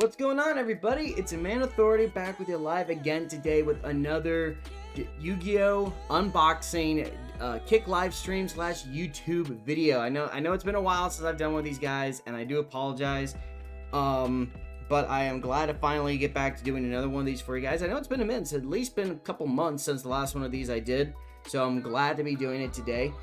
What's going on, everybody? It's a Man Authority back with you live again today with another Yu-Gi-Oh unboxing kick live stream / YouTube video. I know it's been a while since I've done one of these guys, and I do apologize. But I am glad to finally get back to doing another one of these for you guys. I know it's been a minute, it's at least been a couple months since the last one of these I did, so I'm glad to be doing it today.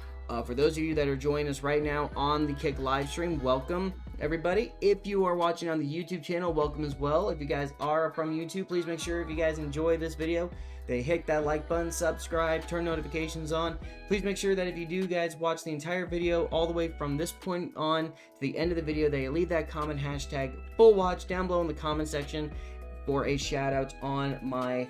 For those of you that are joining us right now on the Kick live stream, welcome everybody. If you are watching on the YouTube channel, welcome as well. If you guys are from YouTube, please make sure if you guys enjoy this video, they hit that like button, subscribe, turn notifications on. Please make sure that if you do guys watch the entire video all the way from this point on to the end of the video, that you leave that comment hashtag full watch down below in the comment section for a shout out on my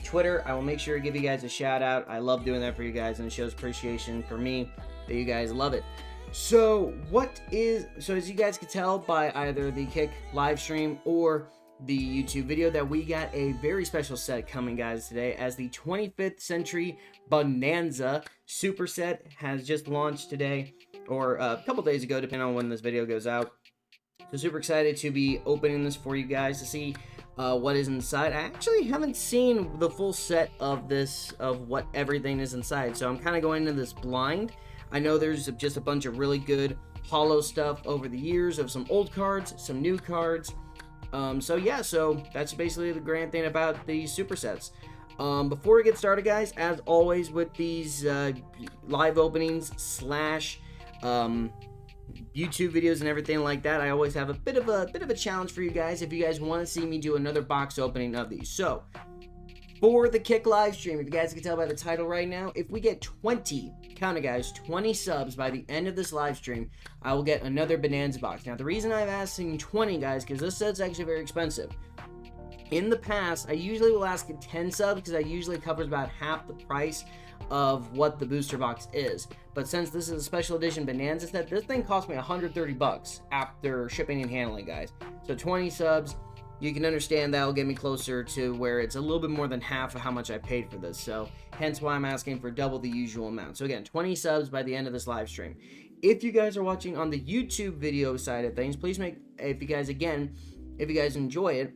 Twitter. I will make sure to give you guys a shout out. I love doing that for you guys, and it shows appreciation for me that you guys love it. So as you guys can tell by either the Kick live stream or the YouTube video, that we got a very special set coming, guys, today, as the 25th Century Bonanza super set has just launched today, or a couple days ago, depending on when this video goes out. So super excited to be opening this for you guys to see what is inside. I actually haven't seen the full set of this, of what everything is inside, so I'm kind of going into this blind. I know there's just a bunch of really good holo stuff over the years of some old cards, some new cards. So that's basically the grand thing about these supersets. Before we get started, guys, as always with these live openings / YouTube videos and everything like that, I always have a bit of a challenge for you guys if you guys want to see me do another box opening of these. So for the Kick live stream, if you guys can tell by the title right now, if we get 20, count it guys, 20 subs by the end of this live stream, I will get another Bonanza box. Now the reason I'm asking 20, guys, because this set's actually very expensive. In the past, I usually will ask 10 subs because that usually covers about half the price of what the booster box is. But since this is a special edition Bonanza set, this thing cost me 130 bucks after shipping and handling, guys. So 20 subs, you can understand that'll get me closer to where it's a little bit more than half of how much I paid for this. So hence why I'm asking for double the usual amount. So again, 20 subs by the end of this live stream. If you guys are watching on the YouTube video side of things, please if you guys enjoy it,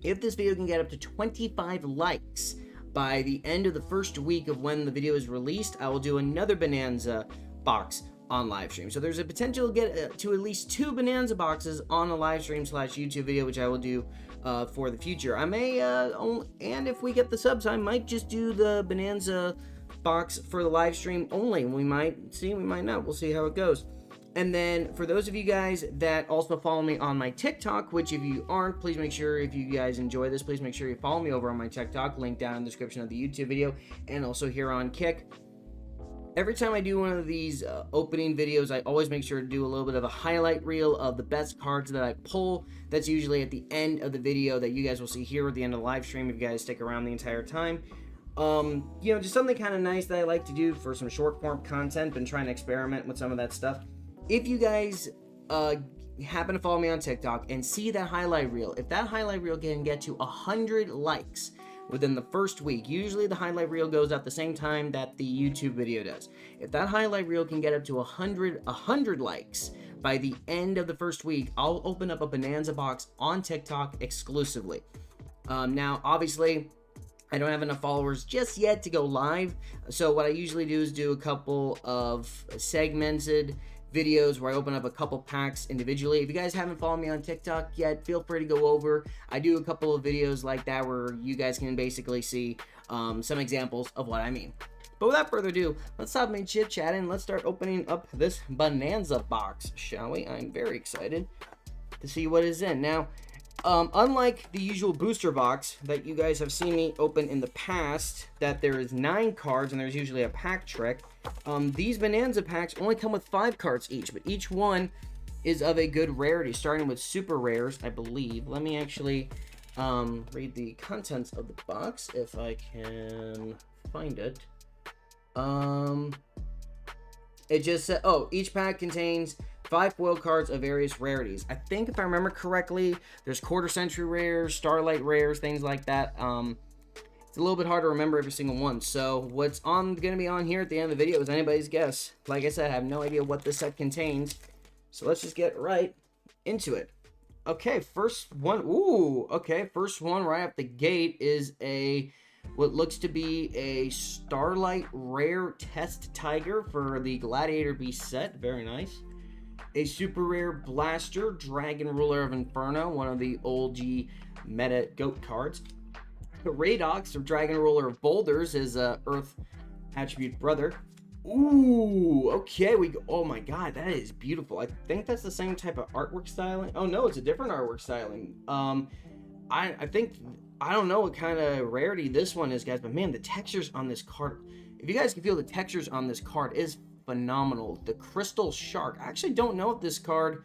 if this video can get up to 25 likes by the end of the first week of when the video is released, I will do another Bonanza box on live stream. So there's a potential to get to at least 2 Bonanza boxes on a live stream / YouTube video, which I will do for the future. I may, and if we get the subs, I might just do the Bonanza box for the live stream only. We might see, we might not. We'll see how it goes. And then for those of you guys that also follow me on my TikTok, which if you aren't, please make sure, if you guys enjoy this, please make sure you follow me over on my TikTok, link down in the description of the YouTube video, and also here on Kick. Every time I do one of these opening videos, I always make sure to do a little bit of a highlight reel of the best cards that I pull. That's usually at the end of the video that you guys will see here at the end of the live stream if you guys stick around the entire time. Just something kind of nice that I like to do for some short form content. Been trying to experiment with some of that stuff. If you guys happen to follow me on TikTok and see that highlight reel, if that highlight reel can get to 100 likes within the first week, usually the highlight reel goes up the same time that the YouTube video does. If that highlight reel can get up to 100 likes by the end of the first week, I'll open up a Bonanza box on TikTok exclusively. Now, obviously, I don't have enough followers just yet to go live, so what I usually do is do a couple of segmented videos where I open up a couple packs individually. If you guys haven't followed me on TikTok yet, feel free to go over. I do a couple of videos like that where you guys can basically see some examples of what I mean. But without further ado, let's stop me chit-chatting and let's start opening up this Bonanza box, shall we? I'm very excited to see what is in. Now, unlike the usual booster box that you guys have seen me open in the past, that there is 9 cards and there's usually a pack trick, these Bonanza packs only come with 5 cards each, but each one is of a good rarity, starting with super rares, I believe. Let me actually read the contents of the box if I can find it. It just said, each pack contains 5 foil cards of various rarities. I think if I remember correctly, there's quarter century rares, starlight rares, things like that. It's a little bit hard to remember every single one. So what's going to be on here at the end of the video is anybody's guess. Like I said, I have no idea what this set contains. So let's just get right into it. Okay, first one. Ooh, okay, first one right up the gate is what looks to be a Starlight Rare Test Tiger for the Gladiator Beast set. Very nice. A super rare Blaster Dragon Ruler of Inferno, one of the OG meta GOAT cards. The Radox of Dragon Ruler of Boulders is Earth attribute brother. Ooh, okay, oh my god, that is beautiful. I think that's the same type of artwork styling. Oh no, it's a different artwork styling. I think, I don't know what kind of rarity this one is, guys, but man, the textures on this card, if you guys can feel the textures on this card, is phenomenal. The Crystal Shark, I actually don't know if this card,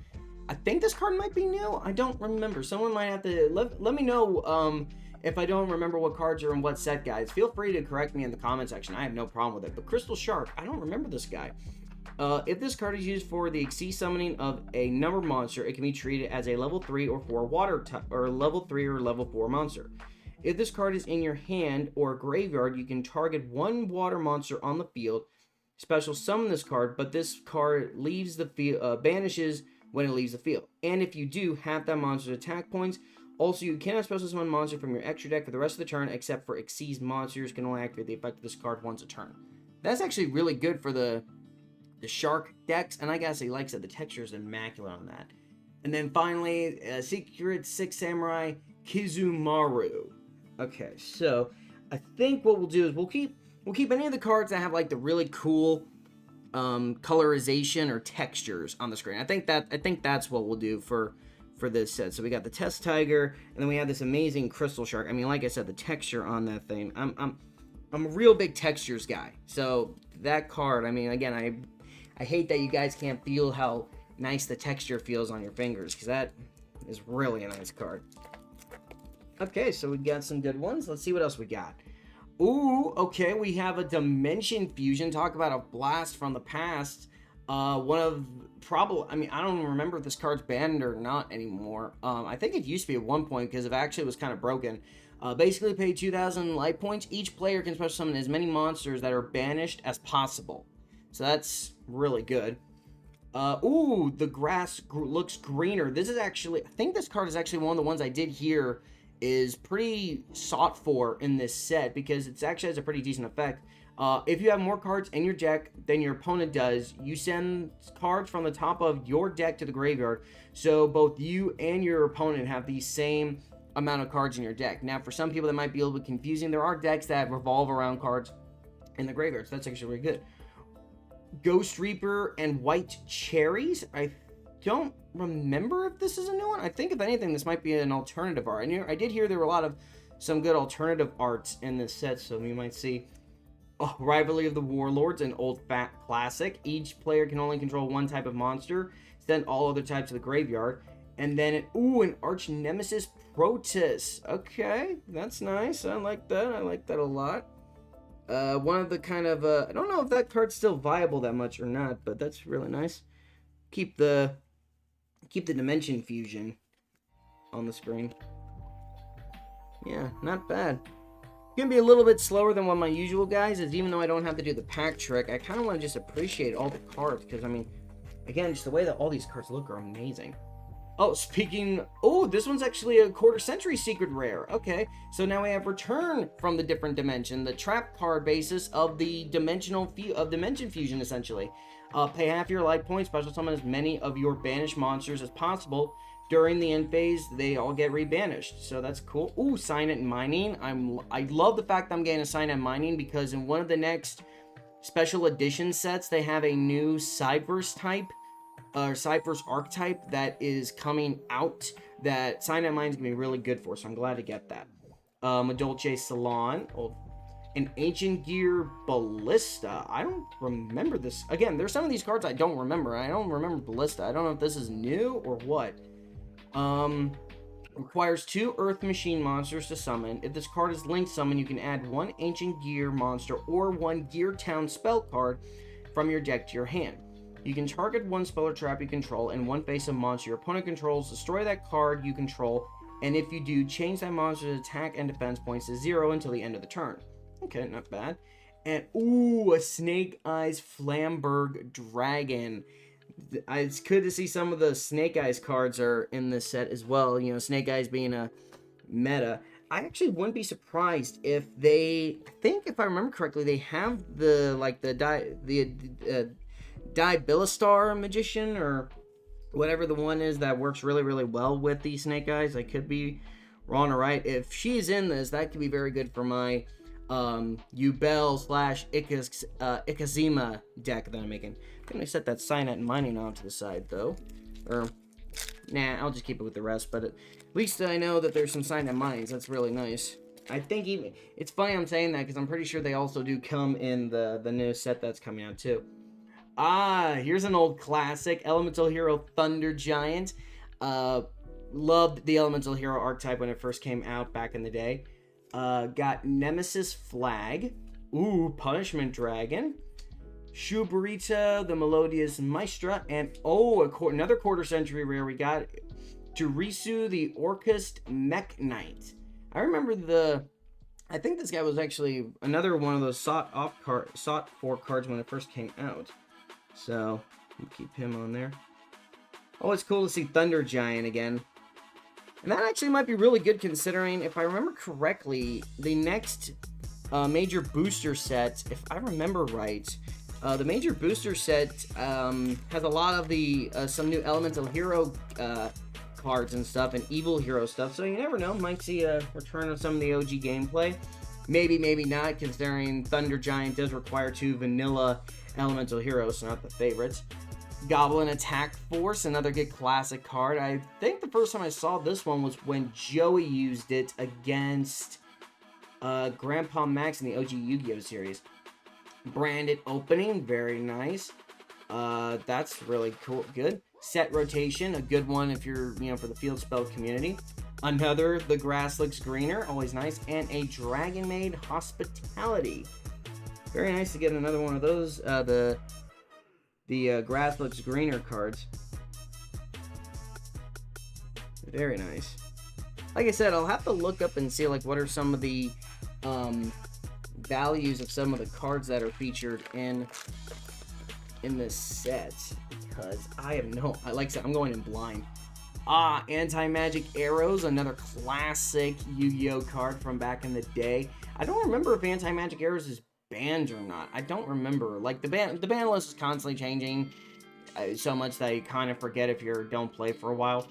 I think this card might be new. I don't remember. Someone might have to let me know if I don't remember what cards are in what set, guys. Feel free to correct me in the comment section. I have no problem with it. But Crystal Shark, I don't remember this guy. If this card is used for the Exceed summoning of a numbered monster, it can be treated as a level 3 or 4 water or level 3 or level 4 monster. If this card is in your hand or graveyard, you can target one water monster on the field, special summon this card, but this card leaves the field, banishes when it leaves the field. And if you do, half that monster's attack points. Also, you cannot special summon monster from your extra deck for the rest of the turn, except for Exceed monsters can only activate the effect of this card once a turn. That's actually really good for the shark decks, and I gotta say, like I said, the texture is immaculate on that. And then finally, Secret Six Samurai Kizumaru. Okay, so I think what we'll do is we'll keep any of the cards that have like the really cool colorization or textures on the screen. I think that's what we'll do for this set. So we got the Test Tiger, and then we have this amazing Crystal Shark. I mean, like I said, the texture on that thing. I'm a real big textures guy. So that card, I mean, again, I hate that you guys can't feel how nice the texture feels on your fingers, because that is really a nice card. Okay, so we got some good ones. Let's see what else we got. Ooh, okay, we have a Dimension Fusion. Talk about a blast from the past. One of I mean, I don't remember if this card's banned or not anymore. I think it used to be at one point because it actually was kind of broken. Basically, pay 2,000 life points. Each player can special summon as many monsters that are banished as possible. So that's really good. Ooh, the grass looks greener. This is actually, I think this card is actually one of the ones I did hear is pretty sought for in this set because it actually has a pretty decent effect. If you have more cards in your deck than your opponent does, you send cards from the top of your deck to the graveyard, so both you and your opponent have the same amount of cards in your deck. Now, for some people that might be a little bit confusing, there are decks that revolve around cards in the graveyard, so that's actually really good. Ghost Reaper and White Cherries. I don't remember if this is a new one. I think, if anything, this might be an alternative art. I did hear there were a lot of some good alternative arts in this set, so we might see Rivalry of the Warlords, an old fat classic. Each player can only control one type of monster. Send all other types to the graveyard. And then, an Arch Nemesis Protoss. Okay, that's nice. I like that. I like that a lot. One of the kind of, I don't know if that card's still viable that much or not, but that's really nice. Keep the Dimension Fusion on the screen. Yeah, not bad. Gonna be a little bit slower than what my usual guys is, even though I don't have to do the pack trick. I kind of want to just appreciate all the cards, because I mean, again, just the way that all these cards look are amazing. Oh, this one's actually a quarter century secret rare. Okay, so now we have Return from the Different Dimension, the trap card basis of the Dimension Fusion, essentially. Pay half your life points, special summon as many of your banished monsters as possible. During the end phase, they all get rebanished, so that's cool. Ooh, Sign It Mining. I love the fact that I'm getting a Sign It Mining, because in one of the next special edition sets, they have a new Cyverse type, or Cyverse archetype that is coming out that Sign It Mining is going to be really good for, so I'm glad to get that. Madolce Salon, an Ancient Gear Ballista. I don't remember this. Again, there's some of these cards I don't remember. I don't remember Ballista. I don't know if this is new or what. Requires 2 Earth Machine monsters to summon. If this card is linked summon, you can add 1 Ancient Gear monster or 1 Gear Town spell card from your deck to your hand. You can target 1 spell or trap you control and 1 face-up monster your opponent controls, destroy that card you control, and if you do, change that monster's attack and defense points to 0 until the end of the turn. Okay, not bad. And, a Snake Eyes Flamberg Dragon. It's good to see some of the Snake Eyes cards are in this set as well. You know, Snake Eyes being a meta. I actually wouldn't be surprised if they, I think if I remember correctly, they have the like Diabilistar Magician or whatever the one is that works really really well with these Snake Eyes. I could be wrong or right. If she's in this, that could be very good for my Yubel slash Ikazima deck that I'm making. I'm gonna set that Signet Mining onto the side though, or nah, I'll just keep it with the rest. But at least I know that there's some Signet Mines. That's really nice. I think even it's funny I'm saying that because I'm pretty sure they also do come in the new set that's coming out too. Ah, here's an old classic, Elemental Hero Thunder Giant. Loved the Elemental Hero archetype when it first came out back in the day. Got Nemesis Flag. Ooh, Punishment Dragon. Shubarita, the Melodious Maestra. And, oh, another quarter century rare. We got Turisu, the Orcust Mech Knight. I remember I think this guy was actually another one of those sought for cards when it first came out. So, we'll keep him on there. Oh, it's cool to see Thunder Giant again. And that actually might be really good considering, if I remember correctly, the next major booster set, if I remember right, the major booster set has a lot of the some new Elemental Hero cards and stuff, and Evil Hero stuff, so you never know, might see a return of some of the OG gameplay. Maybe, maybe not, considering Thunder Giant does require 2 vanilla Elemental Heroes, so not the favorites. Goblin Attack Force, another good classic card. I think the first time I saw this one was when Joey used it against Grandpa Max in the OG Yu-Gi-Oh series. Branded opening, very nice. That's really cool, good. Set rotation, a good one if you're, for the field spell community. Another, the grass looks greener, always nice. And a Dragon Maid Hospitality. Very nice to get another one of those, the grass looks greener cards. Very nice. Like I said, I'll have to look up and see like what are some of the values of some of the cards that are featured in this set, because I have no, like I said, I'm going in blind. Anti-Magic Arrows, another classic Yu-Gi-Oh card from back in the day. I don't remember if Anti-Magic Arrows is banned or not. I don't remember. Like the ban list is constantly changing so much that you kind of forget if you don't play for a while.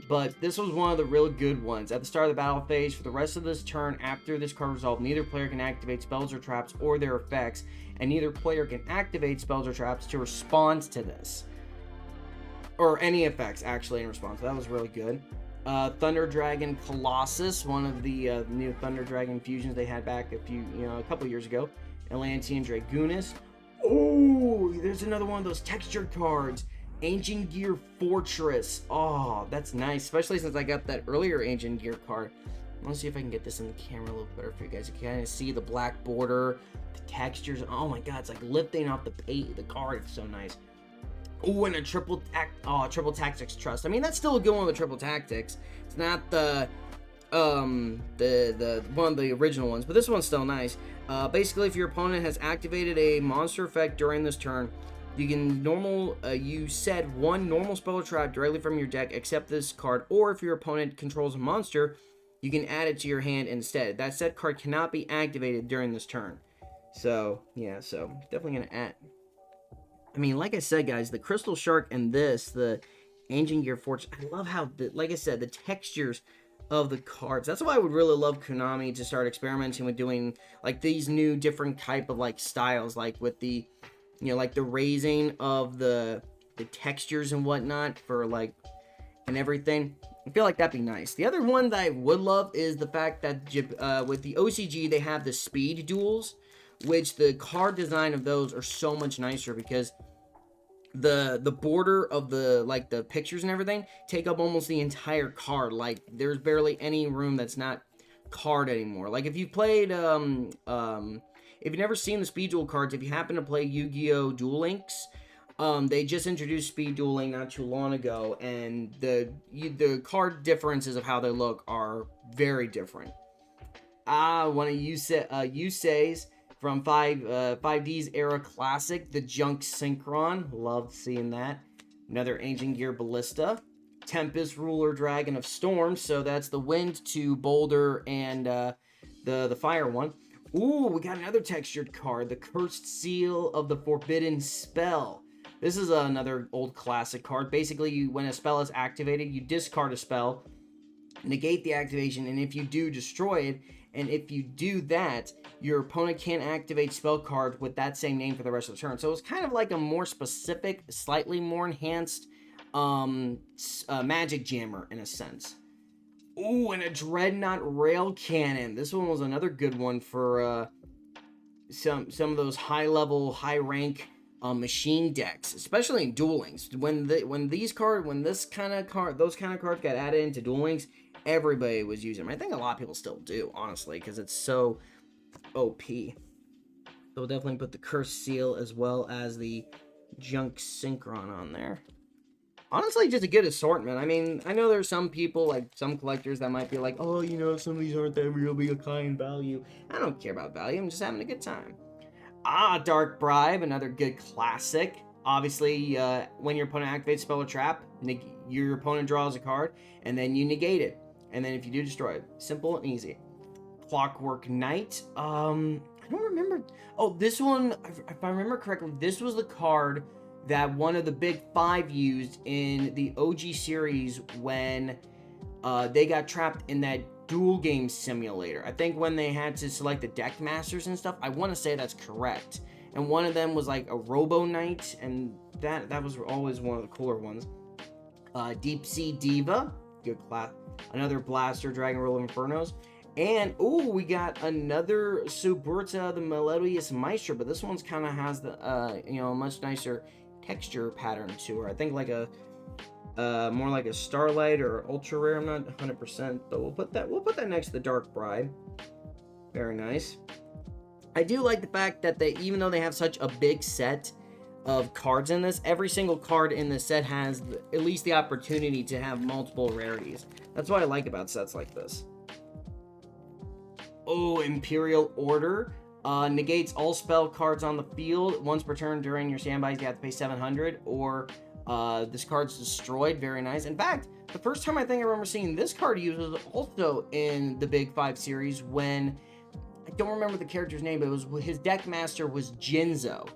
But this was one of the real good ones. At the start of the battle phase, for the rest of this turn, after this card resolved, neither player can activate spells or traps or their effects, and neither player can activate spells or traps to respond to this. Or any effects, actually, in response. That was really good. Thunder Dragon Colossus, one of the new Thunder Dragon fusions they had back a couple years ago. Atlantean Dragoonist. Oh, there's another one of those textured cards. Ancient Gear Fortress. Oh, that's nice, especially since I got that earlier Ancient Gear card. I want to see if I can get this in the camera a little better for you guys. You can kind of see the black border, the textures. Oh my god, it's like lifting off the card. It's so nice. Oh, and a triple tactics trust. I mean, that's still a good one with triple tactics. It's not the one of the original ones, but this one's still nice. Basically, if your opponent has activated a monster effect during this turn, you can you set one normal spell or trap directly from your deck except this card, or if your opponent controls a monster, you can add it to your hand instead. That set card cannot be activated during this turn. So, yeah, so definitely going to add. I mean, like I said, guys, the Crystal Shark and the Ancient Gear Fortress, I love how, like I said, the textures of the cards. That's why I would really love Konami to start experimenting with doing, like, these new different type of, like, styles, like, with the, like, the raising of the textures and whatnot for, like, and everything. I feel like that'd be nice. The other one that I would love is the fact that with the OCG, they have the speed duels, which the card design of those are so much nicer because the border of the pictures and everything take up almost the entire card. Like, there's barely any room that's not card anymore. Like, if you played if you've never seen the speed duel cards, if you happen to play Yu-Gi-Oh! Duel Links, they just introduced speed dueling not too long ago, and the card differences of how they look are very different. One of Yusei's from 5D's era classic, the Junk Synchron. Loved seeing that. Another Ancient Gear Ballista. Tempest Ruler Dragon of Storm. So that's the Wind to Boulder and the Fire one. Ooh, we got another textured card. The Cursed Seal of the Forbidden Spell. This is another old classic card. Basically, when a spell is activated, you discard a spell, negate the activation, and if you do, destroy it. And if you do that, your opponent can't activate spell cards with that same name for the rest of the turn. So it's kind of like a more specific, slightly more enhanced Magic Jammer in a sense. Ooh, and a Dreadnought Rail Cannon. This one was another good one for some of those high-level, high-rank machine decks, especially in Duel Links. When those kind of cards got added into Duel Links, everybody was using them. I think a lot of people still do, honestly, because it's so OP. So we'll definitely put the Cursed Seal as well as the Junk Synchron on there. Honestly, just a good assortment. I mean, I know there's some people, like some collectors, that might be like, oh, you know, some of these aren't that really high in value. I don't care about value. I'm just having a good time. Dark Bribe, another good classic. Obviously, when your opponent activates Spell or Trap, your opponent draws a card, and then you negate it. And then if you do, destroy it. Simple and easy. Clockwork Knight. I don't remember. Oh, this one, if I remember correctly, this was the card that one of the big five used in the OG series when they got trapped in that duel game simulator. I think when they had to select the deck masters and stuff, I want to say that's correct. And one of them was like a Robo Knight, and that was always one of the cooler ones. Deep Sea Diva, good class. Another Blaster, Dragon Roll Infernos. And, ooh, we got another Suburta, the Melodious Maestro, but this one's kind of has the, much nicer texture pattern to her. I think like a more like a Starlight or Ultra Rare. I'm not 100%, but we'll put that next to the Dark Bride. Very nice. I do like the fact that even though they have such a big set of cards in this, every single card in the set has at least the opportunity to have multiple rarities. That's what I like about sets like this. Oh, Imperial Order. Negates all spell cards on the field. Once per turn during your standbys, you have to pay 700, or this card's destroyed. Very nice. In fact, the first time I think I remember seeing this card used was also in the Big Five series when, I don't remember the character's name, but it was his deck master was Jinzo.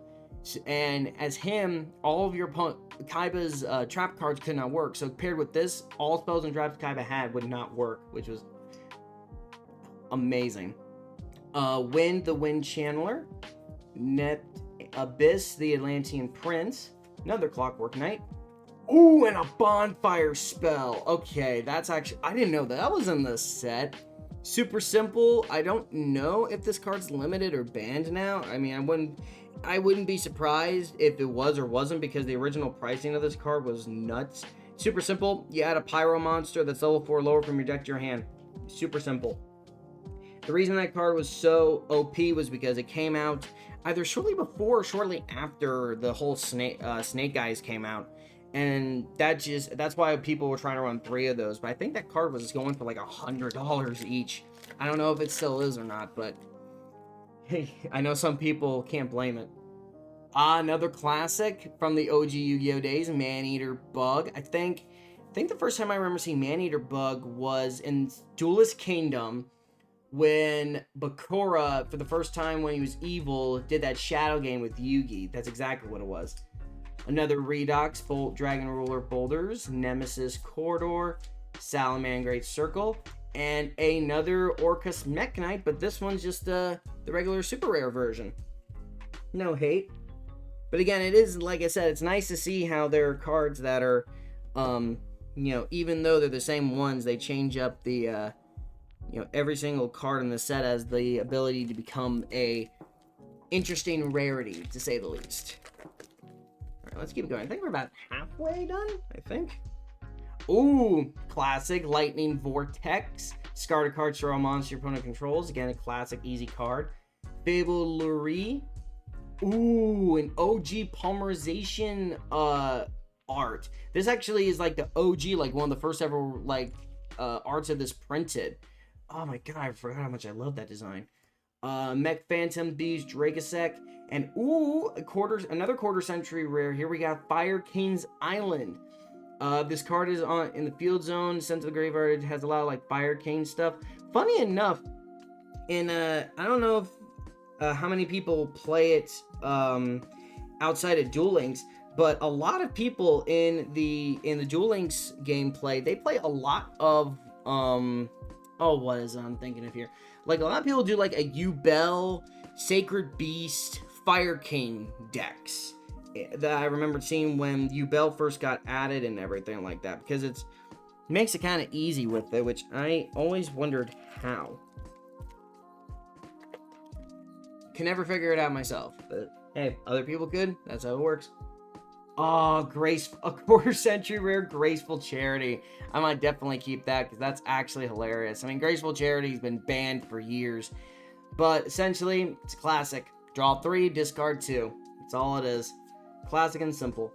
And as him, all of your Kaiba's trap cards could not work. So paired with this, all spells and traps Kaiba had would not work, which was amazing. Wind, the Wind Channeler. Net Abyss, the Atlantean Prince. Another Clockwork Knight. Ooh, and a Bonfire Spell. Okay, that's actually, I didn't know that was in this set. Super simple. I don't know if this card's limited or banned now. I mean, I wouldn't be surprised if it was or wasn't, because the original pricing of this card was nuts. Super simple. You add a Pyro monster that's level 4 lower from your deck to your hand. Super simple. The reason that card was so OP was because it came out either shortly before or shortly after the whole Snake Eyes came out. And that's why people were trying to run 3 of those. But I think that card was going for like $100 each. I don't know if it still is or not, but hey, I know some people can't blame it. Another classic from the OG Yu-Gi-Oh days, Maneater Bug. I think the first time I remember seeing Maneater Bug was in Duelist Kingdom, when Bakura, for the first time when he was evil, did that shadow game with Yugi. That's exactly what it was. Another Redox, Bolt, Dragon Ruler Boulders, Nemesis Corridor, Salaman Great Circle, and another Orcus Mech Knight, but this one's just the regular super rare version. No hate. But again, it is, like I said, it's nice to see how there are cards that are, even though they're the same ones, they change up the, every single card in the set has the ability to become a interesting rarity, to say the least. All right, let's keep going. I think we're about halfway done, I think. Ooh, classic Lightning Vortex. Discard a card, throw a monster your opponent controls. Again, a classic, easy card. Fable Lurie. Ooh, an OG polymerization art. This actually is like the OG, like one of the first ever arts of this printed. Oh my god, I forgot how much I love that design. Mech Phantom Beast Dragosek, and ooh, another quarter century rare. Here we got Fire King's Island. This card is on in the field zone. Sent to the graveyard. It has a lot of like Fire King stuff. Funny enough, in I don't know if how many people play it outside of Duel Links, but a lot of people in the Duel Links gameplay, they play a lot of oh, what is I'm thinking of here? Like a lot of people do like a Yubel, Sacred Beast, Fire King decks that I remember seeing when Yubel first got added and everything like that, because it makes it kind of easy with it, which I always wondered how. Can never figure it out myself, but hey, other people could. That's how it works. Oh, a quarter century rare Graceful Charity. I might definitely keep that because that's actually hilarious. I mean, Graceful Charity's been banned for years, but essentially, it's a classic. Draw 3, discard 2. That's all it is. Classic and simple.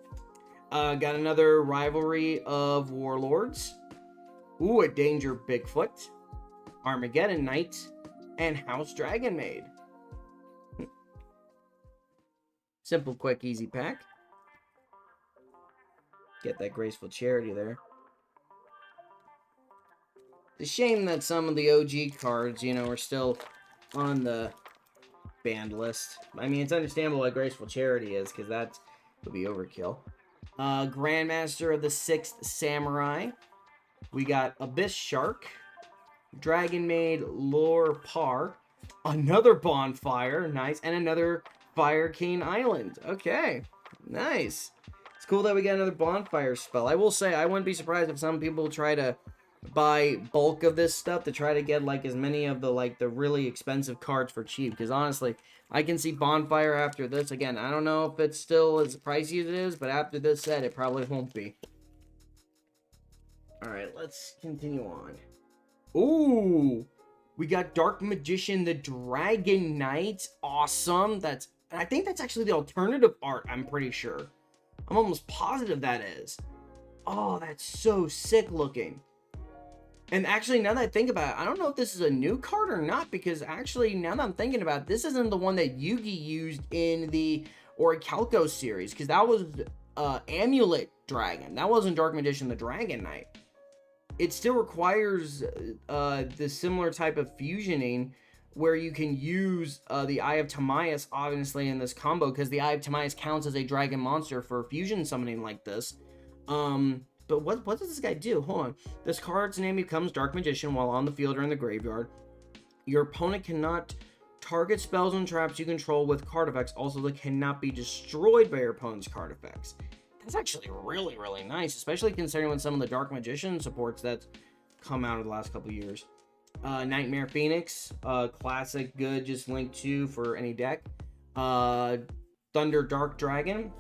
Got another Rivalry of Warlords. Ooh, a Danger Bigfoot. Armageddon Knight. And House Dragon Maid. Simple, quick, easy pack. Get that Graceful Charity there. It's a shame that some of the OG cards, you know, are still on the banned list. I mean, it's understandable what Graceful Charity is, because that would be overkill. Grandmaster of the Sixth Samurai. We got Abyss Shark. Dragon Maid Lore Par. Another Bonfire. Nice. And another Fire King Island. Okay. Nice. It's cool that we got another Bonfire spell. I will say, I wouldn't be surprised if some people try to buy bulk of this stuff to try to get like as many of the like the really expensive cards for cheap, because honestly I can see Bonfire after this. Again, I don't know if it's still as pricey as it is, but after this set it probably won't be. All right, let's continue on. Ooh, we got Dark Magician the Dragon Knight. Awesome. I think that's actually the alternative art, I'm pretty sure. I'm almost positive that is. Oh, that's so sick looking. And actually, now that I think about it, I don't know if this is a new card or not, because actually, now that I'm thinking about it, this isn't the one that Yugi used in the Orichalco series, because that was Amulet Dragon. That wasn't Dark Magician the Dragon Knight. It still requires the similar type of fusioning where you can use the Eye of Timaeus, obviously, in this combo, because the Eye of Timaeus counts as a dragon monster for fusion summoning like this. But what does this guy do? Hold on. This card's name becomes Dark Magician while on the field or in the graveyard. Your opponent cannot target spells and traps you control with card effects. Also, they cannot be destroyed by your opponent's card effects. That's actually really, really nice, especially considering when some of the Dark Magician supports that's come out in the last couple of years. Nightmare Phoenix, classic, good, just link 2 for any deck. Thunder Dark Dragon.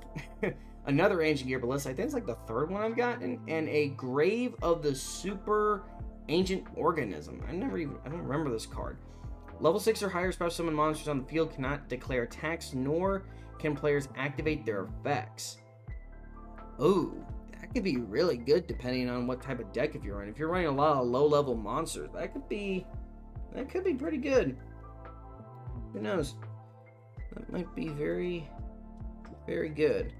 Another Ancient Gear Ballista. I think it's like the third one I've gotten. And a Grave of the Super Ancient Organism. I don't remember this card. Level 6 or higher special summon monsters on the field cannot declare attacks, nor can players activate their effects. Ooh, that could be really good depending on what type of deck if you're running. If you're running a lot of low-level monsters, that could be pretty good. Who knows? That might be very, very good.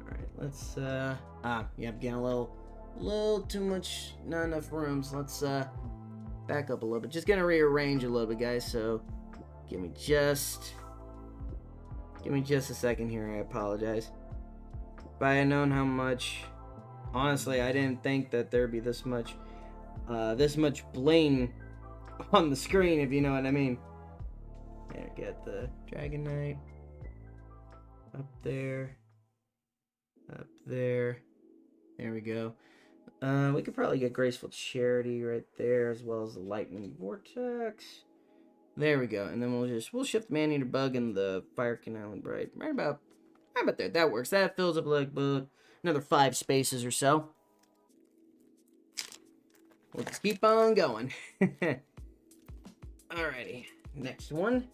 Alright, let's yeah, I'm getting a little too much, not enough room, so let's back up a little bit. Just gonna rearrange a little bit, guys, so give me just a second here. I apologize. If I had known how much, honestly, I didn't think that there'd be this much bling on the screen, if you know what I mean. There, get the Dragon Knight up there. There we go. We could probably get Graceful Charity right there, as well as the Lightning Vortex. There we go, and then we'll shift Man-Eater Bug and the Fire King Island right about there. That works. That fills up like another 5 spaces or so. We'll just keep on going. Alrighty, next one.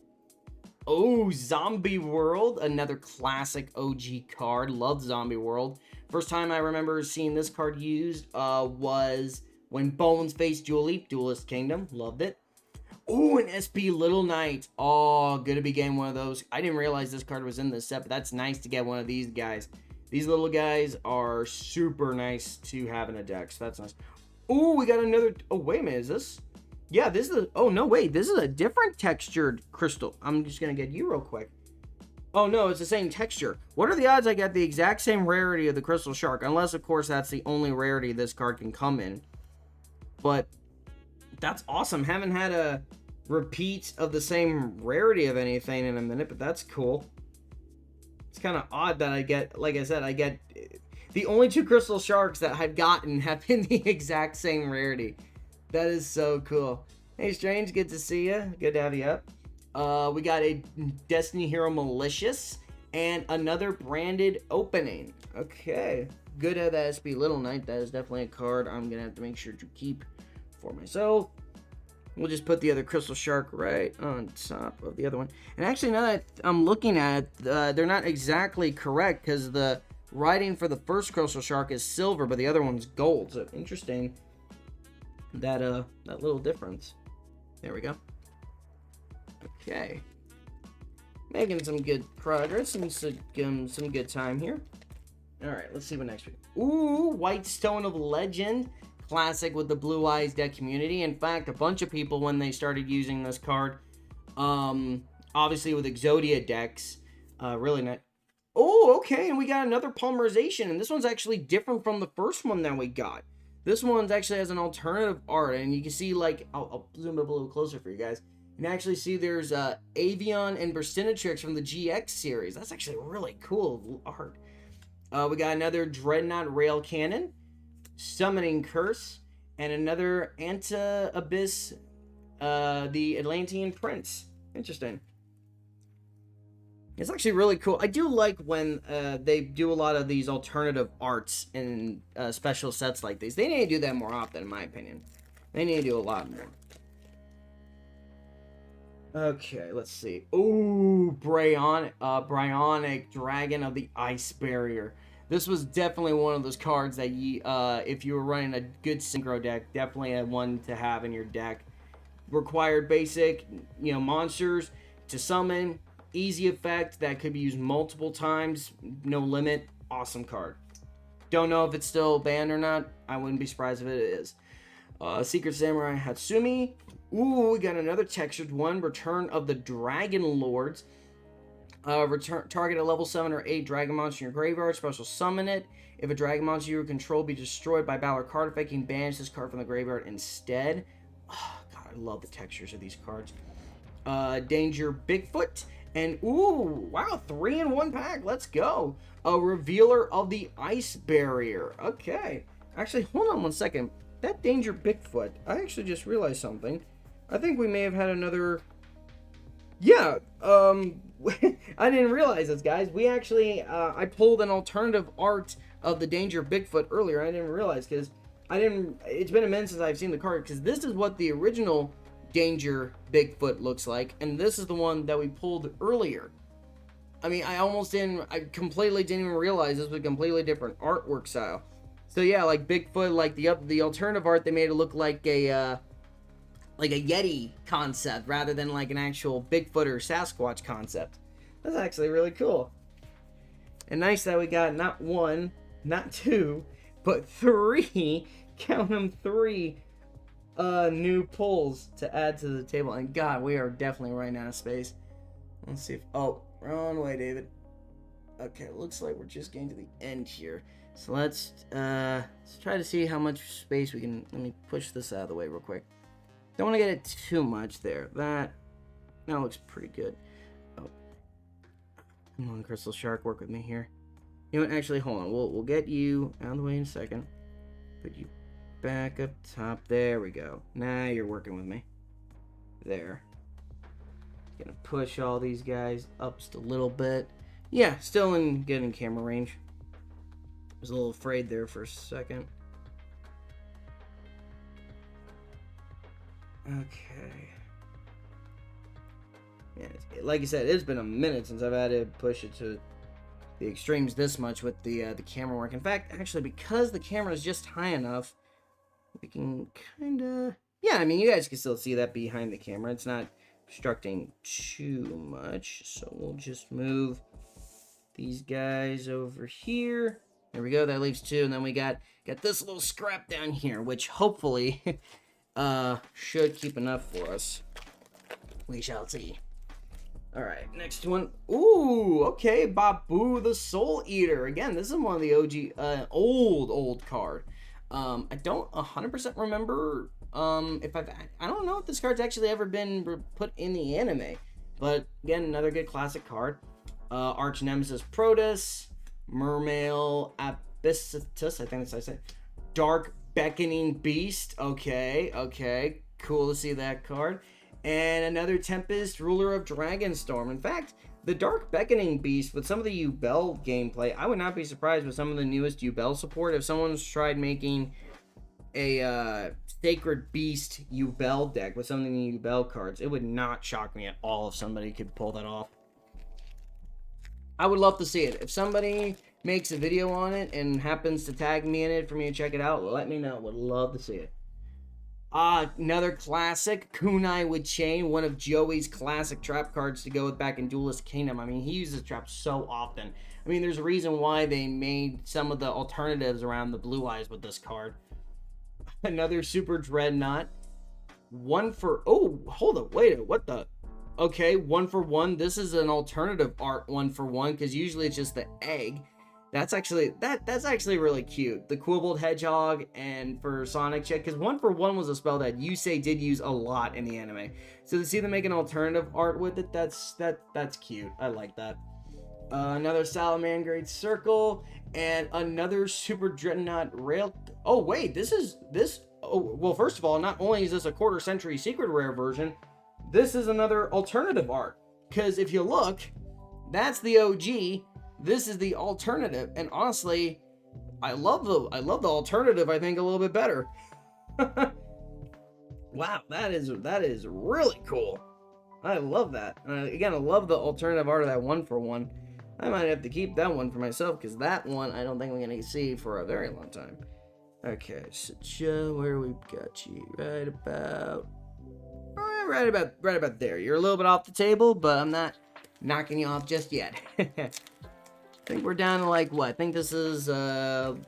Oh, Zombie World, another classic OG card. Love Zombie World. First time I remember seeing this card used was when Bones faced Duelist Kingdom. Loved it. Oh, an SP Little Knight. Oh, good to be getting one of those. I didn't realize this card was in this set, but that's nice to get one of these guys. These little guys are super nice to have in a deck, so that's nice. Oh, we got another. Oh, wait a minute. Is this? Yeah, this is a. Oh, no, wait. This is a different textured crystal. I'm just going to get you real quick. Oh, no, it's the same texture. What are the odds I get the exact same rarity of the Crystal Shark? Unless, of course, that's the only rarity this card can come in. But that's awesome. Haven't had a repeat of the same rarity of anything in a minute, but that's cool. It's kind of odd that I get, like I said, I get the only 2 Crystal Sharks that I've gotten have been the exact same rarity. That is so cool. Hey, Strange, good to see you. Good to have you up. We got a Destiny Hero Malicious and another branded opening. Okay. Good to have that SP Little Knight. That is definitely a card I'm going to have to make sure to keep for myself. We'll just put the other Crystal Shark right on top of the other one. And actually, now that I'm looking at it, they're not exactly correct because the writing for the first Crystal Shark is silver, but the other one's gold. So interesting that little difference. There we go. Okay. Making some good progress and some good time here. All right, let's see what next week. Ooh, White Stone of Legend. Classic with the Blue Eyes deck community. In fact, a bunch of people, when they started using this card, obviously with Exodia decks, really not. Oh, okay, and we got another polymerization, and this one's actually different from the first one that we got. This one's actually has an alternative art, and you can see, like, I'll zoom up a little closer for you guys. You can actually see there's Avion and Burstinatrix from the GX series. That's actually really cool art. We got another Dreadnought Rail Cannon, Summoning Curse, and another Anta-Abyss, the Atlantean Prince. Interesting. It's actually really cool. I do like when they do a lot of these alternative arts in special sets like these. They need to do that more often, in my opinion. They need to do a lot more. Okay, let's see. Ooh, Bryonic Dragon of the Ice Barrier. This was definitely one of those cards that if you were running a good synchro deck, definitely a one to have in your deck. Required basic, monsters to summon. Easy effect that could be used multiple times. No limit. Awesome card. Don't know if it's still banned or not. I wouldn't be surprised if it is. Secret Samurai Hatsumi. Ooh, we got another textured one. Return of the Dragon Lords. Target a level 7 or 8 dragon monster in your graveyard. Special summon it. If a dragon monster you control be destroyed by battle or card effect, you can banish this card from the graveyard instead. Oh, God, I love the textures of these cards. Danger Bigfoot. And, ooh, wow, 3 in 1 pack. Let's go. A Revealer of the Ice Barrier. Okay. Actually, hold on one second. That Danger Bigfoot, I actually just realized something. I think we may have had another... Yeah, I didn't realize this, guys. We actually, I pulled an alternative art of the Danger Bigfoot earlier. I didn't realize, because it's been a minute since I've seen the card, because this is what the original Danger Bigfoot looks like, and this is the one that we pulled earlier. I mean, I completely didn't even realize this was a completely different artwork style. So yeah, like Bigfoot, like the alternative art, they made it look like a Yeti concept rather than like an actual Bigfoot or Sasquatch concept. That's actually really cool. And nice that we got not 1, not 2, but 3, count them, 3 new pulls to add to the table. And God, we are definitely running out of space. Let's see if, oh, wrong way, David. Okay, looks like we're just getting to the end here. So let's try to see how much space we can, let me push this out of the way real quick. Don't want to get it too much there. That looks pretty good. Oh, come on, Crystal Shark, work with me here. You know what? Actually, hold on. We'll get you out of the way in a second. Put you back up top. There we go. Now you're working with me. There. Gonna push all these guys up just a little bit. Yeah, still good in camera range. I was a little afraid there for a second. Okay. Yeah, like I said, it's been a minute since I've had to push it to the extremes this much with the camera work. In fact, actually, because the camera is just high enough, we can kind of Yeah, I mean, you guys can still see that behind the camera. It's not obstructing too much. So we'll just move these guys over here. There we go. That leaves two. And then we got this little scrap down here, which hopefully should keep enough for us. We shall see. All right, next one. Ooh, okay, Babu the Soul Eater. Again, this is one of the OG, old card. I don't 100% remember if I don't know if this card's actually ever been put in the anime. But again, another good classic card. Arch Nemesis Protus, Mermail Abyssus, I think that's how I say it. Dark Beckoning Beast. Okay, cool to see that card. And another Tempest, Ruler of Dragonstorm. In fact, the Dark Beckoning Beast, with some of the Yubel gameplay, I would not be surprised with some of the newest Yubel support if someone's tried making a Sacred Beast Yubel deck with some of the Yubel cards. It would not shock me at all if somebody could pull that off. I would love to see it. If somebody makes a video on it and happens to tag me in it for me to check it out, let me know. Would love to see it. Another classic, Kunai with Chain, one of Joey's classic trap cards to go with back in Duelist Kingdom. I mean, he uses traps so often. I mean, there's a reason why they made some of the alternatives around the Blue Eyes with this card. Another Super Dreadnought. One for... Oh, hold up. Wait, what the... Okay, 1-for-1. This is an alternative art 1-for-1, because usually it's just the egg. That's actually really cute. The Quibbled Hedgehog and for Sonic Check, because 1-for-1 was a spell that Yusei did use a lot in the anime. So to see them make an alternative art with it, that's cute. I like that. Another Salamangreat Circle and another Super Dreadnought Rail. Oh wait, this. Oh well, first of all, not only is this a quarter century secret rare version, this is another alternative art. Because if you look, that's the OG. This is the alternative, and honestly, I love the alternative. I think a little bit better. Wow, that is really cool. I love that. Again, I love the alternative art of that 1-for-1. I might have to keep that one for myself because that one I don't think we're gonna see for a very long time. Okay, so Joe, where we got you? Right about there. You're a little bit off the table, but I'm not knocking you off just yet. I think we're down to like what? I think this is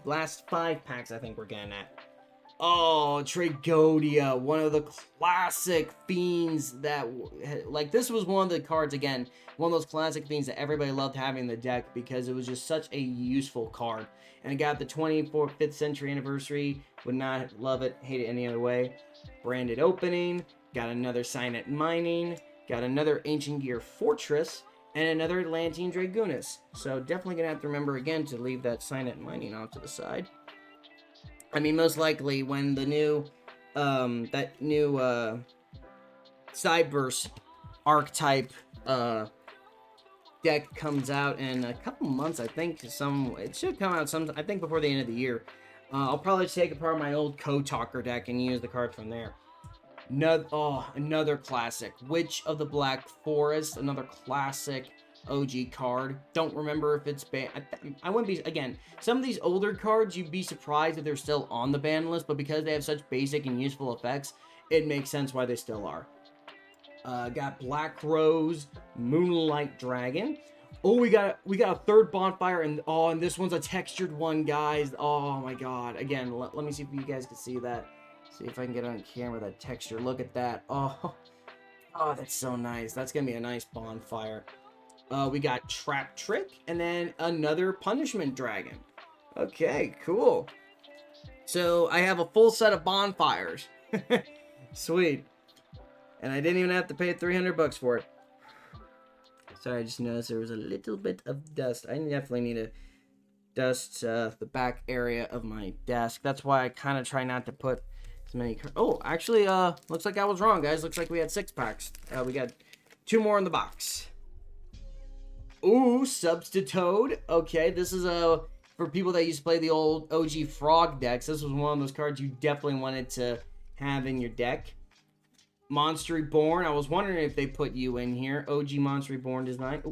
last 5 packs I think we're getting at. Oh, Tragodia, one of the classic fiends that, like, this was one of the cards, again, one of those classic fiends that everybody loved having in the deck because it was just such a useful card. And it got the 5th century anniversary, would not love it, hate it any other way. Branded Opening, got another Signet Mining, got another Ancient Gear Fortress, and another Atlantean Dragoonus. So definitely gonna have to remember again to leave that Signet Mining off to the side. I mean, most likely when the new, that new, Cyberse archetype, deck comes out in a couple months, I think. It should come out I think before the end of the year. I'll probably take apart my old Co-Talker deck and use the cards from there. Another classic. Witch of the Black Forest, another classic OG card. Don't remember if it's banned. I wouldn't be, again, some of these older cards, you'd be surprised if they're still on the ban list, but because they have such basic and useful effects, it makes sense why they still are. Got Black Rose, Moonlight Dragon. Oh, we got a third bonfire, and this one's a textured one, guys. Oh my god. Again, let me see if you guys can see that. See if I can get on camera that texture. Look at that. Oh, that's so nice. That's gonna be a nice bonfire. We got Trap Trick, and then another Punishment Dragon. Okay, cool. So I have a full set of bonfires. Sweet. And I didn't even have to pay $300 for it. Sorry, I just noticed there was a little bit of dust. I definitely need to dust the back area of my desk. That's why I kind of try not to put as many... Oh, actually, looks like I was wrong, guys. Looks like we had 6 packs. We got 2 more in the box. Ooh, Substitute. Okay, this is for people that used to play the old OG Frog decks. This was one of those cards you definitely wanted to have in your deck. Monster Reborn. I was wondering if they put you in here. OG Monster Reborn design.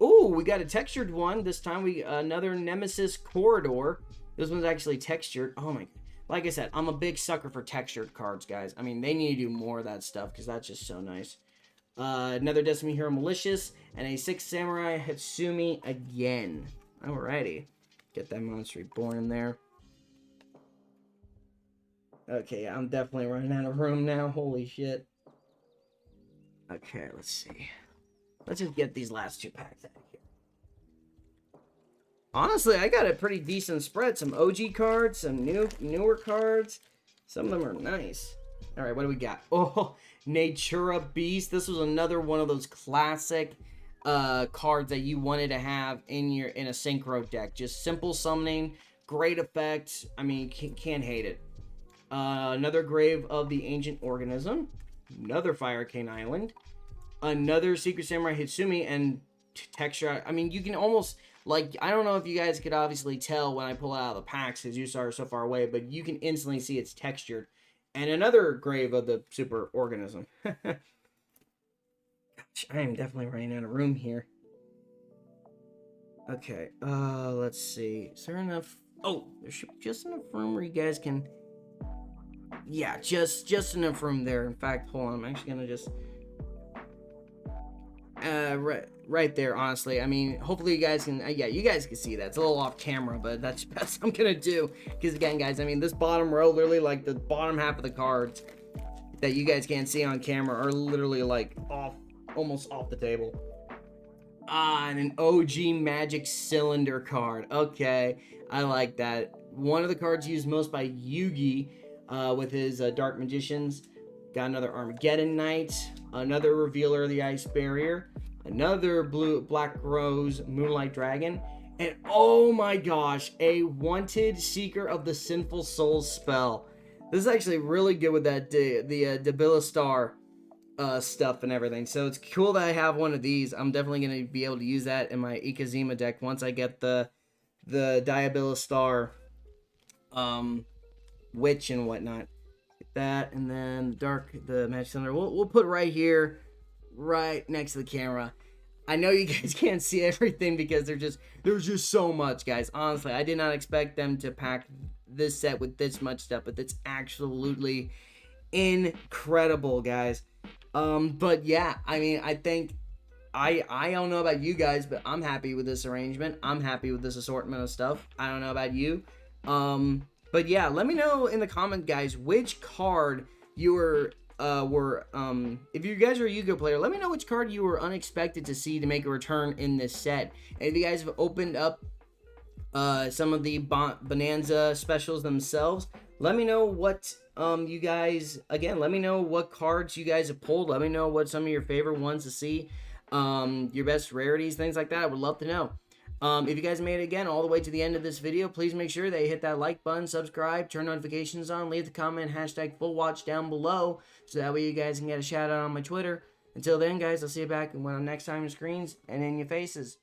Ooh, we got a textured one. This time another Nemesis Corridor. This one's actually textured. Oh my. like I said, I'm a big sucker for textured cards, guys. I mean, they need to do more of that stuff because that's just so nice. Another Destiny Hero Malicious, and a 6 Samurai Hatsumi again. Alrighty. Get that Monster Reborn in there. Okay, I'm definitely running out of room now. Holy shit. Okay, let's see. Let's just get these last 2 packs out of here. Honestly, I got a pretty decent spread. Some OG cards, some newer cards. Some of them are nice. Alright, what do we got? Oh, Natura Beast. This was another one of those classic cards that you wanted to have in a synchro deck. Just simple summoning, great effect. I mean, can't hate it. Another Grave of the Ancient Organism. Another Fire Cane Island. Another Secret Samurai Hitsumi and texture. I mean, you can almost, like, I don't know if you guys could obviously tell when I pull it out of the packs because you saw her so far away, but you can instantly see it's textured. And another Grave of the Super Organism. Gosh, I am definitely running out of room here. Okay, let's see. Is there enough? Oh, there should be just enough room where you guys can... Yeah, just enough room there. In fact, hold on. I'm actually gonna just... right there, honestly. I mean, hopefully you guys can... yeah, you guys can see that. It's a little off camera, but that's the best I'm gonna do. Because again, guys, I mean, this bottom row, literally, like, the bottom half of the cards that you guys can't see on camera are literally, like, almost off the table. And an OG Magic Cylinder card. Okay, I like that. One of the cards used most by Yugi with his Dark Magicians. Got another Armageddon Knight. Another Revealer of the Ice Barrier. Another Black Rose Moonlight Dragon. And oh my gosh, a Wanted Seeker of the Sinful Souls spell. This is actually really good with that the Debilistar stuff and everything. So it's cool that I have one of these. I'm definitely going to be able to use that in my Ikazima deck once I get the Diabolistar Witch and whatnot. Get that, and then the Magic Cylinder. We'll put right here, right next to the camera. I know you guys can't see everything because there's just so much, guys. Honestly, I did not expect them to pack this set with this much stuff, but it's absolutely incredible, guys. But yeah, I mean, I think I don't know about you guys, but I'm happy with this arrangement. I'm happy with this assortment of stuff. I don't know about you. But yeah, let me know in the comment, guys, which card you were if you guys are a Yu-Gi-Oh player, let me know which card you were unexpected to see to make a return in this set. And if you guys have opened up some of the Bonanza specials themselves, let me know what you guys, again, let me know what cards you guys have pulled. Let me know what some of your favorite ones to see, your best rarities, things like that. I would love to know. If you guys made it again all the way to the end of this video, please make sure that you hit that like button, subscribe, turn notifications on, leave the comment, hashtag full watch down below, so that way you guys can get a shout out on my Twitter. Until then, guys, I'll see you back when next time on screens and in your faces.